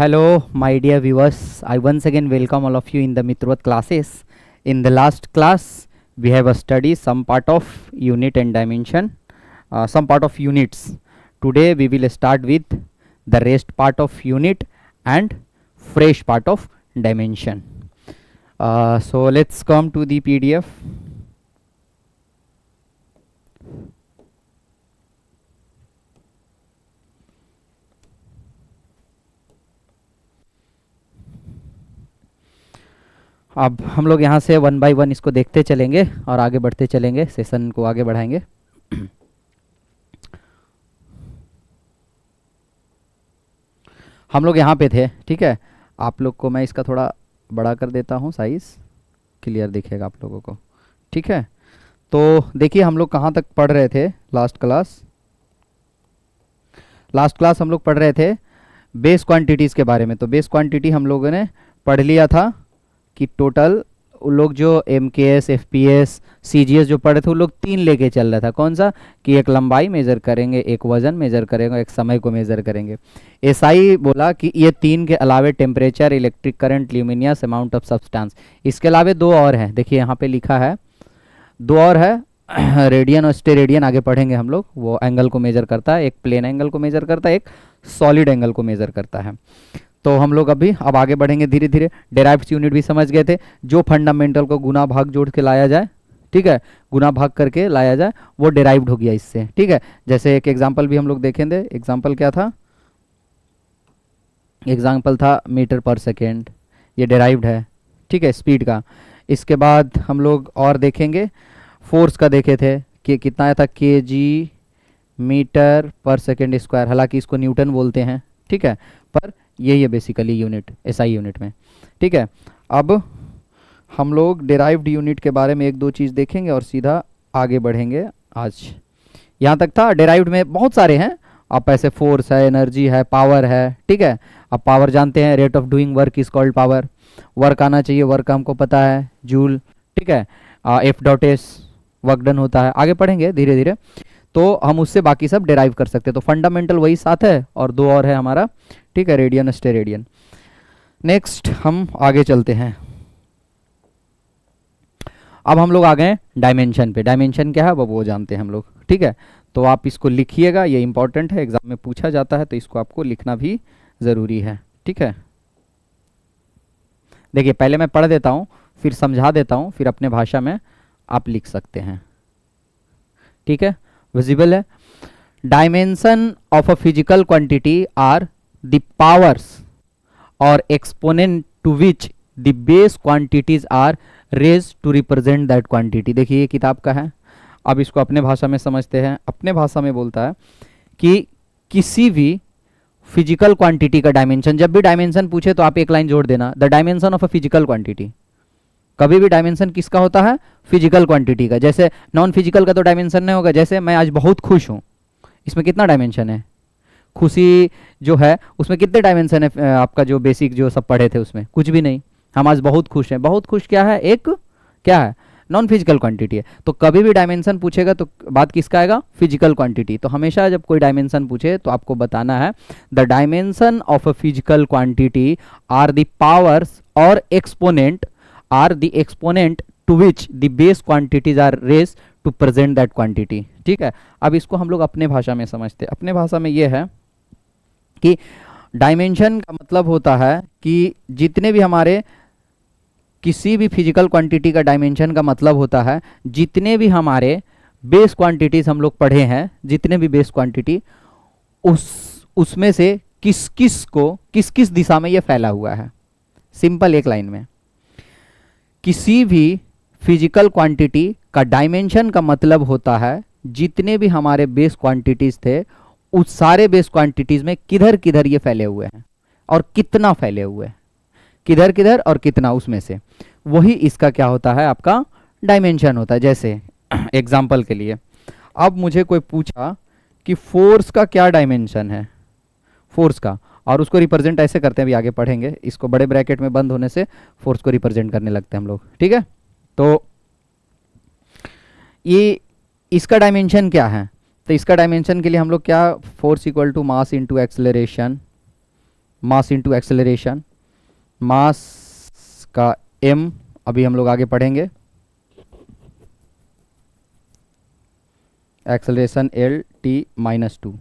Hello, my dear viewers. I once again welcome all of you in the Mitrot classes. In the last class, we have studied some part of unit and dimension, some part of units. Today, we will start with the rest part of unit and fresh part of dimension. So let's come to the PDF. अब हम लोग यहाँ से one by one इसको देखते चलेंगे और आगे बढ़ते चलेंगे, सेशन को आगे बढ़ाएंगे। हम लोग यहाँ पे थे, ठीक है। आप लोग को मैं इसका थोड़ा बड़ा कर देता हूँ, साइज़ क्लियर दिखेगा आप लोगों को, ठीक है। तो देखिए हम लोग कहाँ तक पढ़ रहे थे लास्ट क्लास हम लोग पढ़ रहे थे बेस क्वांटिटीज़ के बारे में। तो बेस क्वांटिटी हम लोगों ने पढ़ लिया था कि टोटल लोग जो MKS, FPS, CGS जो पढ़े थे वो लोग 3 लेके चल रहा था। कौन सा? कि एक लंबाई मेज़र करेंगे, एक वज़न मेज़र करेंगे, एक समय को मेज़र करेंगे। SI बोला कि ये 3 के अलावे temperature, electric current, luminous, amount of substance. इसके अलावे 2 और हैं, देखिए यहाँ पे लिखा है 2 और है रेडियन और स्टेरेडियन। आगे पढ़ेंगे हम लोग। वो एंगल को मेज़र करता है, एक प्लेन एंगल को मेज़र करता है, एक सॉलिड एंगल को मेज़र करता है। तो हम लोग अब आगे बढ़ेंगे धीरे धीरे। डेराइव्ड यूनिट भी समझ गए थे, जो फंडामेंटल को गुना भाग जोड़ के लाया जाए, ठीक है, गुना भाग करके लाया जाए, वो डेराइव्ड हो गया इससे, ठीक है। जैसे एक एग्जांपल भी हम लोग देखेंगे। एग्जांपल क्या था? एग्जांपल था मीटर पर सेकेंड, ये डेराइव्ड है, ठीक है, स्पीड का। इसके बाद हम लोग और देखेंगे, फोर्स का देखे थे कि कितना आया था, kg मीटर पर सेकेंड स्क्वायर। हालांकि इसको न्यूटन बोलते हैं, ठीक है, पर यही है बेसिकली यूनिट SI यूनिट में, ठीक है। अब हम लोग डेराइव्ड यूनिट के बारे में 1-2 चीज़ देखेंगे और सीधा आगे बढ़ेंगे। आज यहाँ तक था। डेराइव्ड में बहुत सारे हैं, आप ऐसे फोर्स है, एनर्जी है, पावर है, ठीक है। आप पावर जानते हैं, rate of doing work is called power. Work आना चाहिए, वर्क हमको पता है, जूल, ठीक है। F.S वर्क डन होता है। आगे पढ़ेंगे धीरे धीरे, तो हम उससे बाकी सब डेराइव कर सकते हैं। तो फंडामेंटल वही 7 है और 2 और है हमारा, ठीक है, रेडियन, स्टेरेडियन। नेक्स्ट हम आगे चलते हैं। अब हम लोग आ गए डायमेंशन पे। डायमेंशन क्या है वो जानते हैं हम लोग, ठीक है। तो आप इसको लिखिएगा, ये इंपॉर्टेंट है, एग्जाम में पूछा जाता है, तो इसको आपको लिखना भी ज़रूरी है, ठीक है। देखिए पहले मैं पढ़ देता हूँ, फिर समझा देता हूँ, फिर अपने भाषा में आप लिख सकते हैं, ठीक है। विजिबल है? Dimension of a physical quantity are the powers और exponent to which the base quantities are raise to represent that quantity. देखिए ये किताब का है, अब इसको अपने भाषा में समझते हैं। अपने भाषा में बोलता है कि किसी भी फिजिकल क्वांटिटी का डायमेंशन, जब भी डायमेंशन पूछे तो आप एक लाइन जोड़ देना, the dimension of a physical quantity. कभी भी डायमेंशन किसका होता है? फिजिकल क्वांटिटी का। जैसे नॉन फिजिकल का तो डायमेंशन नहीं होगा। जैसे मैं आज बहुत खुश हूँ, इसमें कितना डायमेंशन है? खुशी जो है उसमें कितने डायमेंशन है? आपका जो बेसिक जो सब पढ़े थे उसमें कुछ भी नहीं। हम आज बहुत खुश हैं। बहुत खुश क्या है? एक क्या है? नॉन फिजिकल क्वांटिटी है। तो कभी भी डायमेंशन पूछेगा तो बात किसका आएगा? Physical quantity. तो हमेशा जब कोई डायमेंशन पूछे तो आपको बताना है the dimension of a physical quantity are the powers और exponent are the exponent to which the base quantities are raised to present that quantity, ठीक है। अब इसको हम लोग अपने भाषा में समझते हैं। अपने भाषा में ये है कि डायमेंशन का मतलब होता है कि जितने भी हमारे किसी भी फिजिकल क्वांटिटी का डायमेंशन का मतलब होता है जितने भी हमारे बेस क्वांटिटीज हम लोग पढ़े हैं, जितने भी बेस क्वांटिटी उसमें से किस किस दिशा में ये फैला हुआ है। सिंपल एक लाइन में, किसी भी फिजिकल क्वांटिटी का डायमेंशन का मतलब होता है जितने भी हमारे बेस क्वांटिटीज थे उस सारे बेस क्वांटिटीज में किधर किधर ये फैले हुए हैं और कितना फैले हुए हैं, किधर किधर और कितना, उसमें से वही इसका क्या होता है? आपका डायमेंशन होता है। जैसे एग्जांपल के लिए अब मुझे कोई पूछा कि फोर्स का क्या डायमेंशन है, फोर्स का, और उसको रिप्रेजेंट ऐसे करते हैं, अभी आगे पढ़ेंगे। इसको बड़े ब्रैकेट में बंद होने से फोर्स को रिप्रेजेंट करने लगते हैं हम लोग, ठीक है। तो ये इसका डायमेंशन क्या है? तो इसका डायमेंशन के लिए हम लोग क्या, force equal to mass into acceleration, mass into acceleration, mass का m अभी हम लोग आगे पढ़ेंगे, acceleration L T minus two,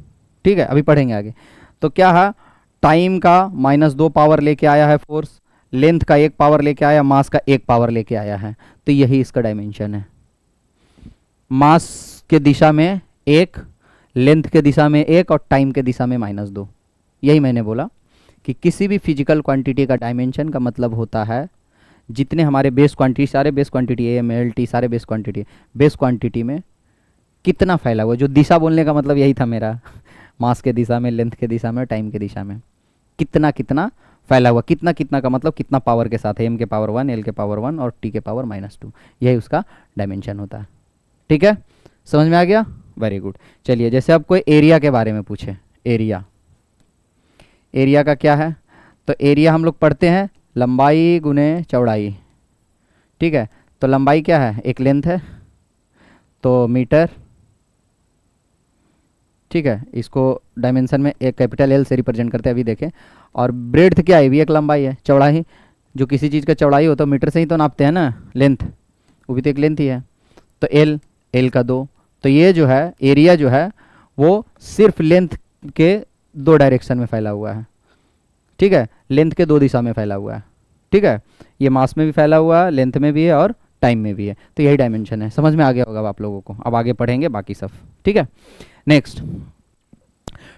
ठीक है, अभी पढ़ेंगे आगे। तो क्या है, टाइम का -2 पावर लेके आया है फोर्स, लेंथ का 1 पावर लेके आया, मास का 1 पावर लेके आया है, तो यही इसका डायमेंशन है। मास के दिशा में 1, लेंथ के दिशा में 1 और टाइम के दिशा में -2। यही मैंने बोला कि किसी भी फिजिकल क्वांटिटी का डायमेंशन का मतलब होता है जितने हमारे बेस क्वांटिटी, सारे base quantity M L T सारे बेस क्वांटिटी में कितना फैला हुआ। जो दिशा बोलने का मतलब यही था मेरा, मास के दिशा में, लेंथ के दिशा में, टाइम के दिशा में कितना कितना फैला हुआ। कितना कितना का मतलब कितना पावर के साथ है, एम के पावर 1, एल के पावर 1 और टी के पावर -2, यही उसका डायमेंशन होता है। ठीक है, समझ में आ गया, वेरी गुड। चलिए, जैसे अब कोई एरिया के बारे में पूछे, एरिया का क्या है, तो एरिया हम लोग पढ़ते हैं लंबाई गुने चौड़ाई। ठीक है, तो लंबाई क्या है, एक लेंथ है तो मीटर, ठीक है, इसको डायमेंशन में एक कैपिटल एल से रिप्रेजेंट करते हैं, अभी देखें। और ब्रेड्थ क्या है, भी एक लंबाई है, चौड़ाई, जो किसी चीज़ का चौड़ाई हो तो मीटर से ही तो नापते हैं ना, लेंथ, वो भी तो एक लेंथ ही है, तो एल का 2। तो ये जो है एरिया जो है वो सिर्फ लेंथ के 2 डायरेक्शन में फैला हुआ है। ठीक है, लेंथ के 2 दिशा में फैला हुआ है। ठीक है, ये मास में भी फैला हुआ है, लेंथ में भी है और टाइम में भी है, तो यही डायमेंशन है। समझ में आ गया होगा आप लोगों को, अब आगे पढ़ेंगे बाकी सब। ठीक है, next,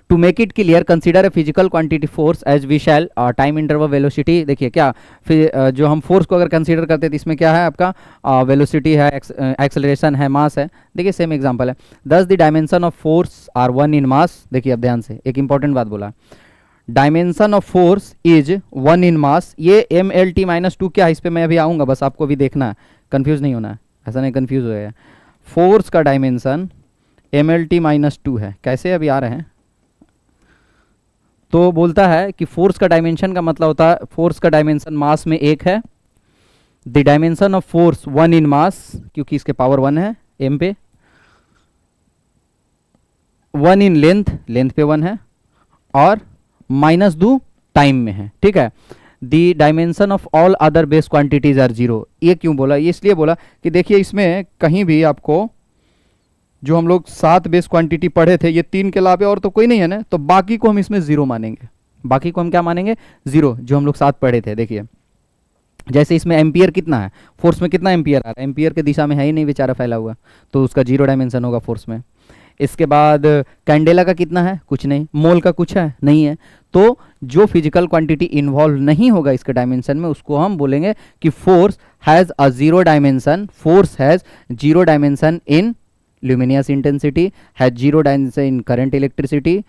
to make it clear consider a physical quantity force as we shall time interval velocity. देखिए क्या, फिर जो हम फोर्स को अगर कंसीडर करते हैं तो इसमें क्या है आपका, वेलोसिटी है, एक्सेलरेशन है, मास है। देखिए सेम एग्जांपल है, thus the dimension of force are 1 in mass. देखिए अब ध्यान से एक इंपॉर्टेंट बात बोला, dimension of force is 1 in mass. ये एम एल टी -2 क्या है, इस पर मैं अभी आऊँगा, बस आपको भी देखना है, कन्फ्यूज़ नहीं होना है, ऐसा नहीं कन्फ्यूज़ हो गया। फोर्स का डायमेंशन एम एल टी -2 है, कैसे अभी आ रहे हैं। तो बोलता है कि फोर्स का डायमेंशन का मतलब होता है, फोर्स का डायमेंशन मास में 1 है, the dimension of force 1 in मास, क्योंकि इसके पावर 1 है एम पे, 1 इन लेंथ, लेंथ पे 1 है, और -2 टाइम में है। ठीक है, the dimension of all other base quantities are 0। ये क्यों बोला, ये इसलिए बोला कि देखिए इसमें कहीं भी आपको जो हम लोग 7 बेस क्वांटिटी पढ़े थे, ये 3 के अलावा और तो कोई नहीं है ना, तो बाकी को हम इसमें 0 मानेंगे। बाकी को हम क्या मानेंगे, 0, जो हम लोग 7 पढ़े थे। देखिए जैसे इसमें एम्पियर कितना है, फोर्स में कितना एम्पियर आ रहा है, एम्पियर के दिशा में है ही नहीं बेचारा फैला हुआ, तो उसका 0 डायमेंशन होगा फोर्स में। इसके बाद कैंडेला का कितना है, कुछ नहीं, मोल का कुछ है, नहीं है। तो जो फिजिकल क्वांटिटी इन्वॉल्व नहीं होगा इसके डायमेंशन में, उसको हम बोलेंगे कि force has a 0 dimension, force has 0 dimension in luminous intensity, has 0 dimension in current electricity,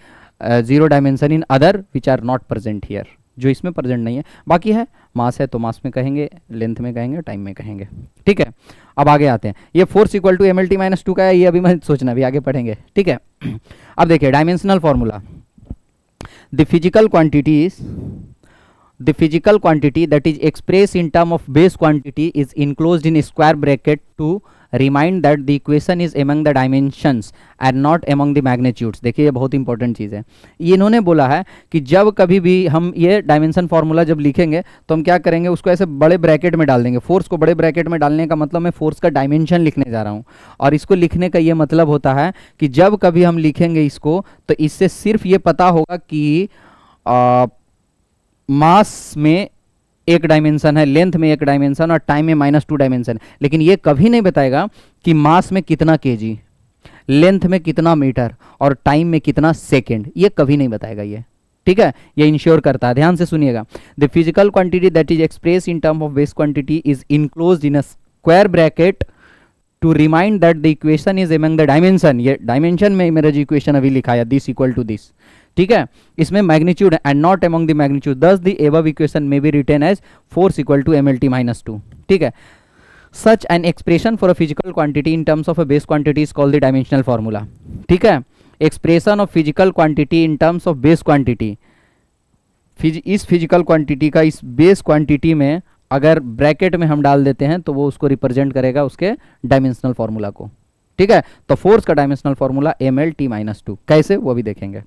0 dimension in other which are not present here, जो इसमें प्रेजेंट नहीं है। बाकी है, मास है तो मास में कहेंगे, लेंथ में कहेंगे, टाइम में कहेंगे। ठीक है, अब आगे आते हैं, ये force equal to M L T -2 का है, ये अभी मैं सोचना, अभी आगे पढ़ेंगे। ठीक है, अब देखिए dimensional formula, the physical quantity that is expressed in term of base quantity is enclosed in a square bracket to remind that the equation is among the dimensions and not among the magnitudes। देखिए ये बहुत important चीज़ है, ये इन्होंने बोला है कि जब कभी भी हम ये डायमेंशन फार्मूला जब लिखेंगे तो हम क्या करेंगे, उसको ऐसे बड़े ब्रैकेट में डाल देंगे। फोर्स को बड़े ब्रैकेट में डालने का मतलब मैं फोर्स का डायमेंशन लिखने जा रहा हूँ, और इसको लिखने का ये मतलब होता है कि जब कभी हम लिखेंगे इसको तो इससे सिर्फ ये पता होगा कि मास में 1 डायमेंशन है, लेंथ में 1 डायमेंशन और टाइम में -2 डायमेंशन, लेकिन ये कभी नहीं बताएगा कि मास में कितना केजी, लेंथ में कितना मीटर और टाइम में कितना सेकंड, ये कभी नहीं बताएगा ये। ठीक है, ये इंश्योर करता है, ध्यान से सुनिएगा। The physical quantity that is express in term of base quantity is enclosed in a square bracket to remind that the equation is among the dimension. ये डायमेंशन में मेरा जो इक्वेशन अभी लिखा है, दिस इक्वल टू दिस, ठीक है, इसमें magnitude and not among the magnitude, thus the above equation may be written as force equal to M L T -2। ठीक है, such an expression for a physical quantity in terms of a base quantity is called the dimensional formula. ठीक है, expression of physical quantity in terms of base quantity, इस physical quantity का इस base quantity में अगर bracket में हम डाल देते हैं तो वो उसको रिप्रेजेंट करेगा उसके डायमेंशनल फॉर्मूला को। ठीक है, तो फोर्स का dimensional formula M L T -2, कैसे वो भी देखेंगे।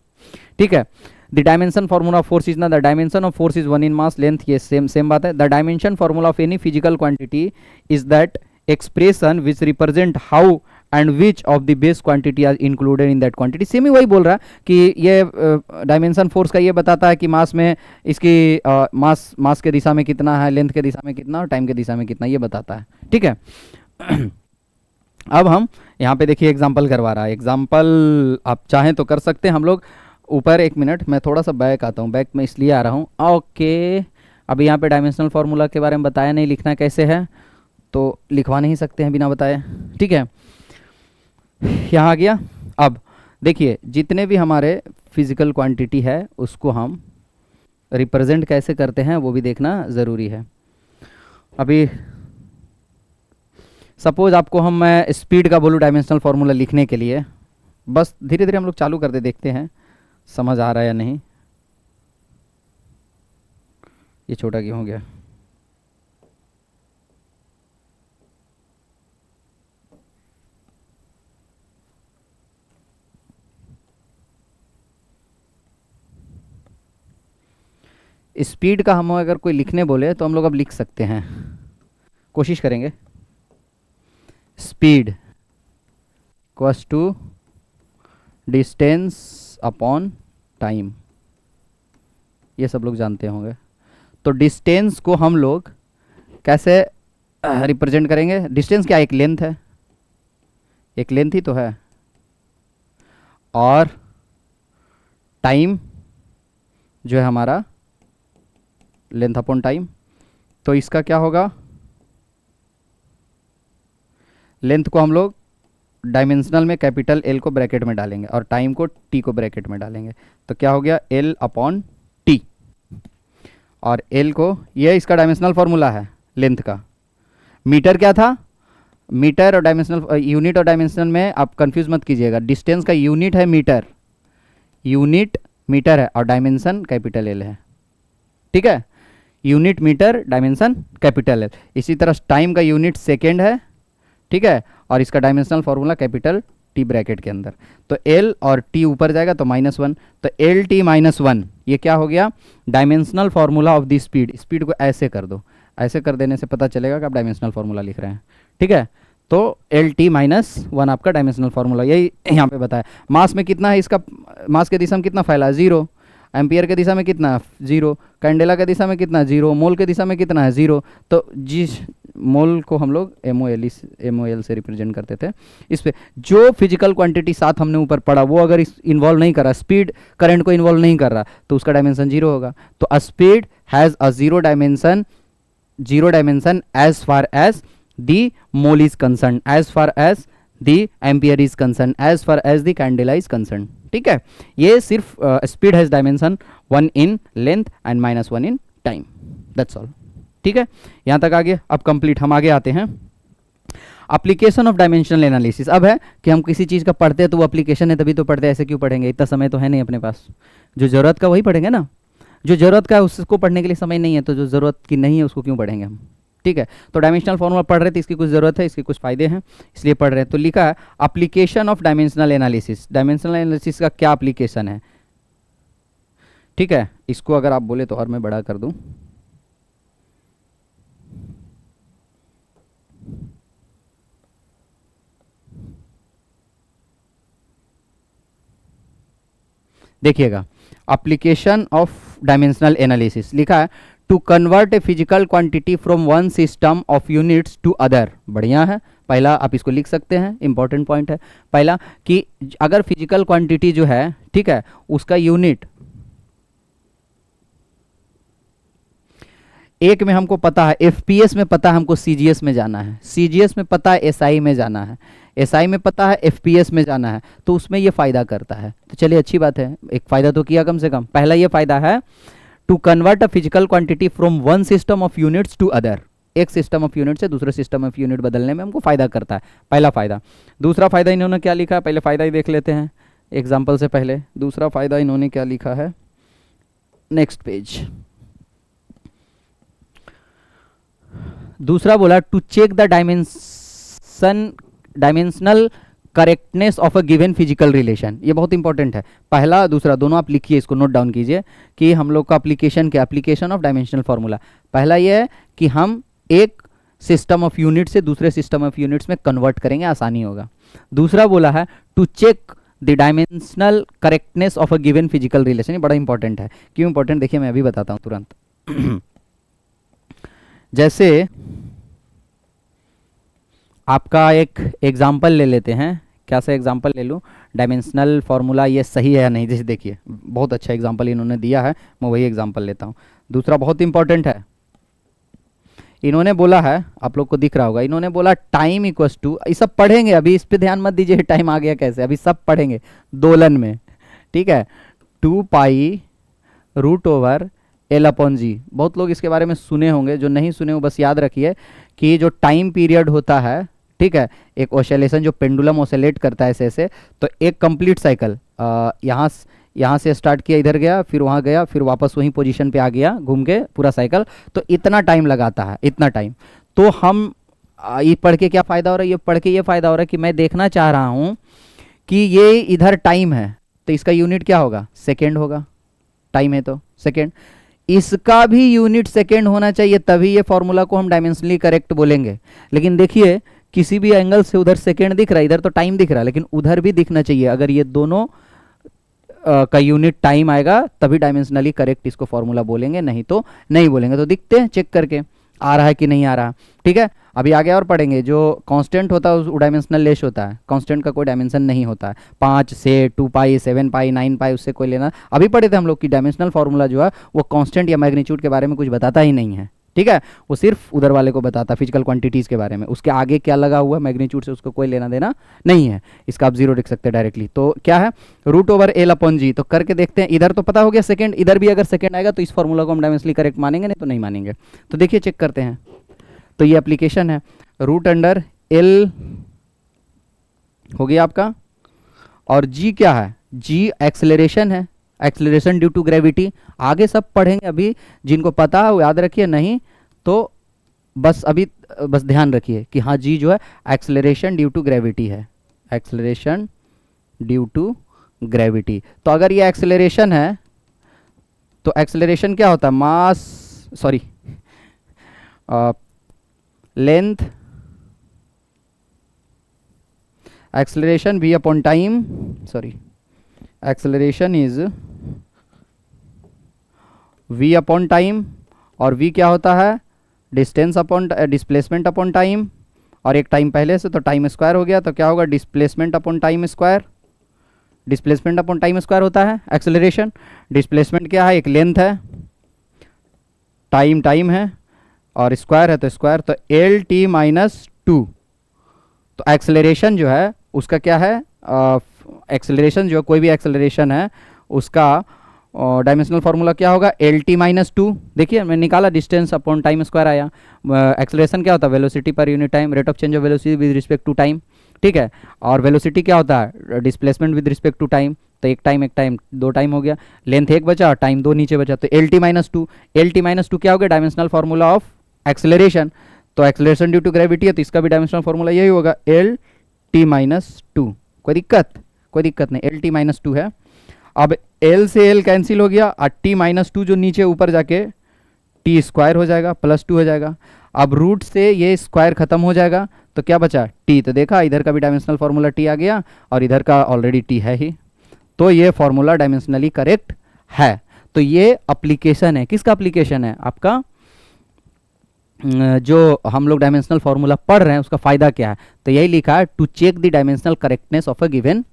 ठीक है, the dimension formula of force is ना, the dimension of force is 1 in mass length, ये सेम बात है. The dimension formula of any physical quantity is that expression which represent how and which of the base quantity are included in that quantity. Same ही वही बोल रहा है कि ये डायमेंशन फोर्स का ये बताता है कि मास में इसकी मास के दिशा में कितना है, लेंथ के दिशा में कितना और टाइम के दिशा में कितना, ये बताता है. ठीक है. अब हम यहाँ पे देखिए एग्जाम्पल करवा रहा है. एग्जाम्पल आप चाहें तो कर सकते हैं हम लोग. ऊपर एक मिनट, मैं थोड़ा सा बैक आता हूँ. बैक में इसलिए आ रहा हूँ. ओके, अभी यहाँ पे डायमेंशनल फार्मूला के बारे में बताया नहीं, लिखना कैसे है तो लिखवा नहीं सकते हैं बिना बताए. ठीक है, यहाँ आ गया. अब देखिए जितने भी हमारे फिजिकल क्वांटिटी है उसको हम रिप्रेजेंट कैसे करते हैं वो भी देखना ज़रूरी है. अभी सपोज आपको मैं स्पीड का बोलूँ डायमेंशनल फार्मूला लिखने के लिए, बस धीरे धीरे हम लोग चालू करते देखते हैं समझ आ रहा है या नहीं. ये छोटा क्यों हो गया? स्पीड का हम अगर कोई लिखने बोले तो हम लोग अब लिख सकते हैं, कोशिश करेंगे. Speed equals to distance upon time, ये सब लोग जानते होंगे. तो डिस्टेंस को हम लोग कैसे रिप्रेजेंट करेंगे? डिस्टेंस क्या, एक लेंथ है, एक लेंथ ही तो है. और टाइम जो है हमारा लेंथ अपॉन टाइम. तो इसका क्या होगा? लेंथ को हम लोग डायमेंशनल में कैपिटल एल को ब्रैकेट में डालेंगे और टाइम को टी को ब्रैकेट में डालेंगे. तो क्या हो गया? L upon T. और एल को, ये इसका डायमेंशनल फार्मूला है लेंथ का. मीटर क्या था? मीटर और डायमेंशनल, यूनिट और डायमेंशनल में आप कंफ्यूज मत कीजिएगा. डिस्टेंस का यूनिट है मीटर, यूनिट मीटर है और डायमेंशन कैपिटल एल है. ठीक है, unit metre, dimension capital L. इसी तरह टाइम का यूनिट सेकेंड है. ठीक है, और इसका dimensional formula capital T bracket के अंदर. तो एल और टी ऊपर जाएगा तो -1. तो एल टी -1 ये क्या हो गया? Dimensional formula of the speed. Speed को ऐसे कर दो, ऐसे कर देने से पता चलेगा कि आप डायमेंशनल फार्मूला लिख रहे हैं. ठीक है, तो एल टी -1 आपका डायमेंशनल फार्मूला. यही यहाँ पे बताया. मास में कितना है इसका? मास के दिशा में कितना फैला है? 0. एम्पियर के दिशा में कितना है? 0. कैंडेला के दिशा में कितना है? 0. मोल के दिशा में कितना है? 0. तो जिस मोल को हम लोग MOL से रिप्रेजेंट करते थे. इस पे जो फिजिकल क्वांटिटी साथ हमने ऊपर पढ़ा वो अगर इन्वॉल्व नहीं कर रहा, स्पीड करंट को इन्वॉल्व नहीं कर रहा, तो उसका डायमेंशन 0 होगा. तो a speed has a zero dimension as far as the mole is concerned, as far as the ampere is concerned, as far as the candela is concerned. ठीक है, ये सिर्फ speed has dimension 1 in length and -1 in time. That's all. ठीक है, यहां तक आगे. अब कंप्लीट हम आगे आते हैं. Application of dimensional analysis. अब है कि हम किसी चीज़ का पढ़ते हैं तो वो एप्लीकेशन है तभी तो पढ़ते हैं, ऐसे क्यों पढ़ेंगे? इतना समय तो है नहीं अपने पास. जो ज़रूरत का वही पढ़ेंगे ना. जो ज़रूरत का है उसको पढ़ने के लिए समय नहीं है, तो जो ज़रूरत की नहीं है उसको क्यों पढ़ेंगे हम? ठीक है, तो डायमेंशनल फॉर्मूला पढ़ रहे थे, इसकी कुछ ज़रूरत है, इसके कुछ फ़ायदे हैं, इसलिए पढ़ रहे हैं. तो लिखा है application of dimensional analysis. Dimensional analysis का क्या एप्लीकेशन है? ठीक है, इसको अगर आप बोले तो और मैं बड़ा कर दूं. देखिएगा, एप्लीकेशन ऑफ डायमेंशनल एनालिसिस लिखा है to convert a physical quantity from one system of units to other. बढ़िया है. पहला आप इसको लिख सकते हैं, इंपॉर्टेंट पॉइंट है पहला कि अगर फिजिकल क्वांटिटी जो है, ठीक है, उसका यूनिट एक में हमको पता है, FPS में पता है हमको CGS में जाना है, CGS में पता है SI में जाना है, SI में पता है FPS में जाना है, तो उसमें ये फ़ायदा करता है. तो चलिए अच्छी बात है, एक फ़ायदा तो किया कम से कम. पहला ये फ़ायदा है to convert a physical quantity from one system of units to other. एक सिस्टम ऑफ यूनिट से दूसरे सिस्टम ऑफ यूनिट बदलने में हमको फ़ायदा करता है. पहला फ़ायदा. दूसरा फ़ायदा इन्होंने क्या लिखा है? पहले फ़ायदा ही देख लेते हैं एग्जाम्पल से पहले. दूसरा फ़ायदा इन्होंने क्या लिखा है? Next page. दूसरा बोला to check the dimensional correctness of a given physical relation, ये बहुत इंपॉर्टेंट है। पहला दूसरा दोनों आप लिखिए, इसको नोट डाउन कीजिए कि हम लोग का एप्लीकेशन क्या, एप्लीकेशन ऑफ डायमेंशनल फार्मूला। पहला ये है कि हम एक सिस्टम ऑफ यूनिट से दूसरे सिस्टम ऑफ यूनिट्स में कन्वर्ट करेंगे, आसानी होगा। दूसरा बोला है to check the dimensional correctness of a given physical relation, ये बड़ा इंपॉर्टेंट है। क्यों इंपॉर्टेंट, देखिए मैं अभी बताता हूँ तुरंत। जैसे आपका एक एग्जाम्पल ले लेते हैं, क्या सा एग्जाम्पल ले लूँ, डायमेंशनल फार्मूला ये सही है या नहीं, जैसे देखिए बहुत अच्छा एग्जाम्पल इन्होंने दिया है, मैं वही एग्जाम्पल लेता हूँ। दूसरा बहुत इंपॉर्टेंट है, इन्होंने बोला है, आप लोग को दिख रहा होगा, इन्होंने बोला टाइम इक्वस टू, ये सब पढ़ेंगे अभी, इस पे ध्यान मत दीजिए टाइम आ गया कैसे, अभी सब पढ़ेंगे दोलन में, ठीक है। 2 pi root over L upon g, बहुत लोग इसके बारे में सुने होंगे, जो नहीं सुने हो बस याद रखिए कि जो टाइम पीरियड होता है, ठीक है, एक ऑसिलेशन जो पेंडुलम ऑसिलेट करता है ऐसे ऐसे, तो एक कंप्लीट साइकिल यहाँ से स्टार्ट किया, इधर गया, फिर वहाँ गया, फिर वापस वहीं पोजीशन पे आ गया घूम के पूरा साइकिल, तो इतना टाइम लगाता है, इतना टाइम। तो हम ये पढ़ के क्या फ़ायदा हो रहा है, ये पढ़ के ये फ़ायदा हो रहा है कि मैं देखना चाह रहा हूँ कि ये इधर टाइम है तो इसका यूनिट क्या होगा, सेकेंड होगा, टाइम है तो सेकेंड, इसका भी यूनिट सेकेंड होना चाहिए, तभी ये फॉर्मूला को हम डायमेंशनली करेक्ट बोलेंगे। लेकिन देखिए किसी भी एंगल से उधर सेकेंड दिख रहा है, इधर तो टाइम दिख रहा है, लेकिन उधर भी दिखना चाहिए। अगर ये दोनों का यूनिट टाइम आएगा तभी डायमेंशनली करेक्ट इसको फॉर्मूला बोलेंगे, नहीं तो नहीं बोलेंगे। तो दिखते हैं चेक करके आ रहा है कि नहीं आ रहा, ठीक है। अभी आगे और पढ़ेंगे, जो कांस्टेंट होता है वो डायमेंशनल लेस होता है, कांस्टेंट का कोई डायमेंशन नहीं होता है। 5 से 2 पाई 7 पाई 9 पाई उससे कोई लेना, अभी पढ़े थे हम लोग कि डायमेंशनल फार्मूला जो है वो कांस्टेंट या मैग्नीट्यूड के बारे में कुछ बताता ही नहीं है, ठीक है, वो सिर्फ उधर वाले को बताता, फिजिकल क्वांटिटीज़ के बारे में। उसके आगे क्या लगा हुआ है मैग्नीट्यूड से उसको कोई लेना देना नहीं है, इसका आप जीरो लिख सकते हैं डायरेक्टली। तो क्या है, रूट ओवर एल अपॉन जी, तो करके देखते हैं। इधर तो पता हो गया सेकंड, इधर भी अगर सेकंड आएगा तो इस फॉर्मूला को हम डायमेंशनली करेक्ट मानेंगे, नहीं तो नहीं मानेंगे। तो देखिए चेक करते हैं, तो ये एप्लीकेशन है, रूट अंडर एल हो गया आपका, और जी क्या है, जी एक्सेलरेशन है, एक्सेलरेशन ड्यू टू ग्रेविटी। आगे सब पढ़ेंगे, अभी जिनको पता है वो याद रखिए, नहीं तो बस अभी बस ध्यान रखिए कि हाँ जी जो है एक्सेलरेशन ड्यू टू ग्रेविटी है, एक्सेलरेशन ड्यू टू ग्रेविटी। तो अगर ये एक्सेलरेशन है तो एक्सेलरेशन क्या होता है, mass sorry length, acceleration v upon time, sorry acceleration is v upon time, और v क्या होता है, distance upon displacement upon time, और एक टाइम पहले से तो टाइम स्क्वायर हो गया, तो क्या होगा displacement upon time square, displacement upon time square होता है एक्सेलरेशन। डिस्प्लेसमेंट क्या है, एक लेंथ है, टाइम है, और स्क्वायर है तो स्क्वायर, तो एल टी माइनस 2। तो एक्सेलरेशन जो है उसका क्या है, एक्सेलरेशन जो कोई भी एक्सेलरेशन है उसका डायमेंशनल फार्मूला क्या होगा, एल टी माइनस 2। देखिए मैं निकाला, डिस्टेंस अपॉन टाइम स्क्वायर आया। एक्सेलरेशन क्या होता है, velocity per unit time, rate of change of velocity with respect to time, ठीक है। और वेलोसिटी क्या होता है, displacement with respect to time, तो एक टाइम दो टाइम हो गया, लेंथ एक बचा और टाइम दो नीचे बचा, तो L T minus 2। L T minus 2 क्या हो गया, डायमेंशनल फार्मूला ऑफ एक्सेलरेशन। तो एक्सेलरेशन ड्यू टू ग्रेविटी है तो इसका भी डायमेंशनल फार्मूला यही होगा, एल टी माइनस 2। कोई दिक्कत नहीं, एल टी माइनस 2 है। अब एल से एल कैंसिल हो गया, और टी माइनस 2 जो नीचे ऊपर जाके टी स्क्वायर हो जाएगा, प्लस 2 हो जाएगा। अब रूट से ये स्क्वायर खत्म हो जाएगा, तो क्या बचा, टी। तो देखा इधर का भी डायमेंशनल फार्मूला टी आ गया, और इधर का ऑलरेडी टी है ही, तो ये फार्मूला डायमेंशनली करेक्ट है। तो ये एप्लीकेशन है, किसका एप्लीकेशन है, आपका जो हम लोग डायमेंशनल फार्मूला पढ़ रहे हैं उसका फायदा क्या है, तो यही लिखा है, to check the dimensional correctness of a given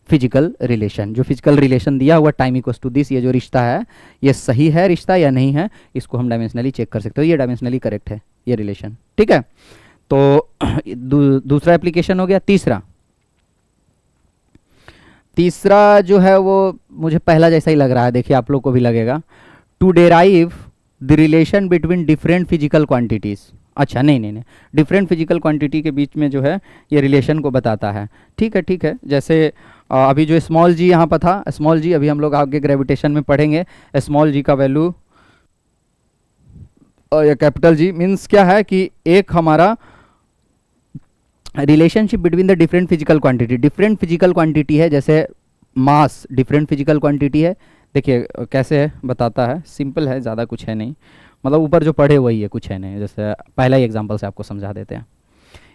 physical relation. जो फिजिकल रिलेशन दिया हुआ टाइम इक्वल्स टू दिस, ये जो रिश्ता है ये सही है रिश्ता या नहीं है, इसको हम डायमेंशनली चेक कर सकते हो, ये डायमेंशनली करेक्ट है ये रिलेशन, ठीक है। तो दूसरा एप्लीकेशन हो गया। तीसरा जो है वो मुझे पहला जैसा ही लग रहा है, देखिए आप लोग को भी लगेगा, to derive the relation between different physical quantities. अच्छा नहीं, डिफरेंट फिजिकल क्वांटिटी के बीच में जो है ये रिलेशन को बताता है, ठीक है। जैसे अभी जो स्मॉल जी यहाँ पर था, स्मॉल जी अभी हम लोग आगे ग्रेविटेशन में पढ़ेंगे, स्मॉल जी का वैल्यू या कैपिटल जी मीन्स क्या है कि एक हमारा relationship between the different physical quantity, different physical quantity है, जैसे मास डिफरेंट फिजिकल क्वांटिटी है। देखिए कैसे है बताता है, सिंपल है, ज़्यादा कुछ है नहीं, मतलब ऊपर जो पढ़े वही है, कुछ है नहीं। जैसे पहला ही एग्जांपल से आपको समझा देते हैं।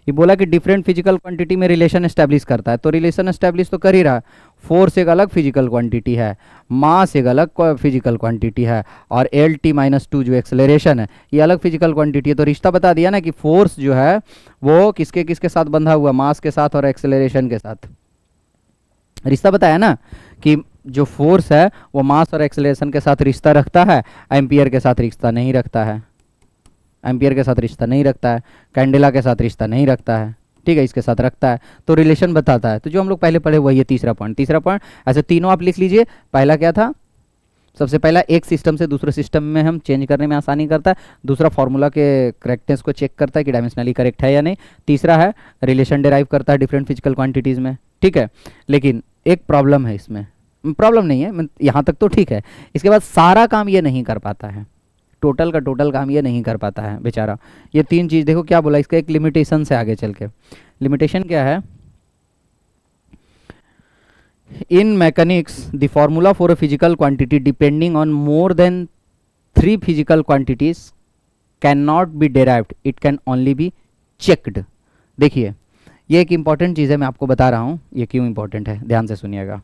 ये बोला कि डिफरेंट फिजिकल क्वांटिटी में रिलेशन एस्टैब्लिश करता है, तो रिलेशन एस्टैब्लिश तो कर ही रहा है। फोर्स एक अलग फिजिकल क्वांटिटी है, मास एक अलग फिजिकल क्वांटिटी है, और एल टी माइनस टू जो एक्सेलरेशन है ये अलग फिजिकल क्वांटिटी है। तो रिश्ता बता दिया ना कि फोर्स जो है वो किसके किसके साथ बंधा हुआ, मास के साथ और एक्सेलरेशन के साथ। रिश्ता बताया ना कि जो फोर्स है वो मास और एक्सेलरेशन के साथ रिश्ता रखता है, एम्पियर के साथ रिश्ता नहीं रखता है, एम्पियर के साथ रिश्ता नहीं रखता है, कैंडेला के साथ रिश्ता नहीं रखता है, ठीक है, इसके साथ रखता है, तो रिलेशन बताता है। तो जो हम लोग पहले पढ़े वही है तीसरा पॉइंट। तीसरा पॉइंट ऐसे तीनों आप लिख लीजिए। पहला क्या था, सबसे पहला एक सिस्टम से दूसरे सिस्टम में हम चेंज करने में आसानी करता है। दूसरा फॉर्मूला के करेक्टनेस को चेक करता है कि डायमेंशनली करेक्ट है या नहीं। तीसरा है रिलेशन डिराइव करता है डिफरेंट फिजिकल क्वांटिटीज़ में, ठीक है। लेकिन एक प्रॉब्लम है इसमें, प्रॉब्लम नहीं है, यहाँ तक तो ठीक है। इसके बाद सारा काम ये नहीं कर पाता है, टोटल का टोटल काम ये नहीं कर पाता है बेचारा। ये तीन चीज़ देखो क्या बोला, इसका एक लिमिटेशन से आगे चल के। लिमिटेशन क्या है, in mechanics the formula for a physical quantity depending on more than 3 physical quantities can not be derived, it can only be checked. देखिए ये एक इंपॉर्टेंट चीज़ है, मैं आपको बता रहा हूँ ये क्यों इंपॉर्टेंट है, ध्यान से सुनिएगा।